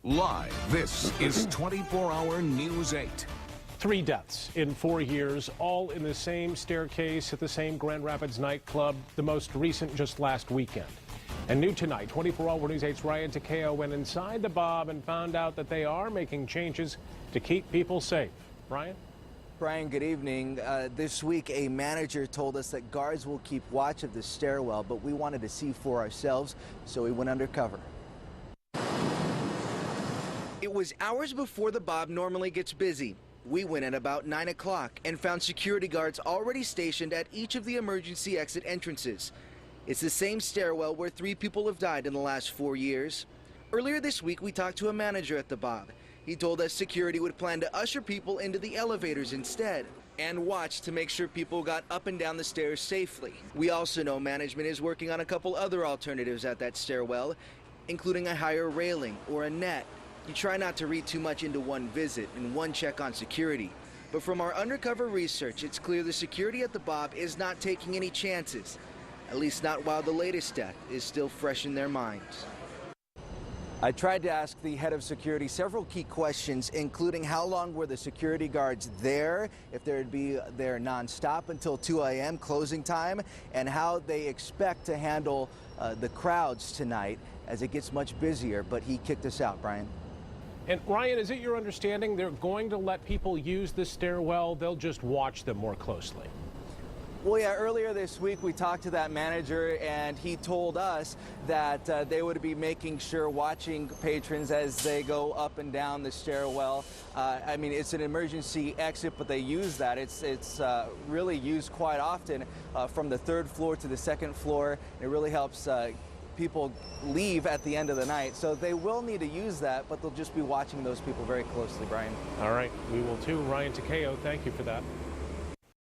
Live, this is 24-hour News 8. 3 deaths in 4 years, all in the same staircase at the same Grand Rapids nightclub, the most recent just last weekend. And new tonight, 24-hour News 8's Ryan Takeo went inside the B.O.B and found out that they are making changes to keep people safe. Ryan? Brian, good evening. This week, a manager told us that guards will keep watch of the stairwell, but we wanted to see for ourselves, so we went undercover. It was hours before the B.O.B normally gets busy. We went at about 9 o'clock and found security guards already stationed at each of the emergency exit entrances. It's the same stairwell where 3 people have died in the last 4 years. Earlier this week, we talked to a manager at the B.O.B. He told us security would plan to usher people into the elevators instead and watch to make sure people got up and down the stairs safely. We also know management is working on a couple other alternatives at that stairwell, including a higher railing or a net. You try not to read too much into one visit and one check on security. But from our undercover research, it's clear the security at the B.O.B is not taking any chances, at least not while the latest death is still fresh in their minds. I tried to ask the head of security several key questions, including how long were the security guards there, if they'd be there nonstop until 2 a.m. closing time, and how they expect to handle the crowds tonight as it gets much busier. But he kicked us out, Brian. And Ryan, is it your understanding they're going to let people use the stairwell? They'll just watch them more closely? Well, yeah, earlier this week we talked to that manager and he told us that they would be making sure watching patrons as they go up and down the stairwell. I mean, it's an emergency exit, but they use that. It's really used quite often from the 3rd floor to the 2nd floor. It really helps people leave at the end of the night. So they will need to use that, but they'll just be watching those people very closely, Brian. All right, we will too. Ryan Takeo, thank you for that.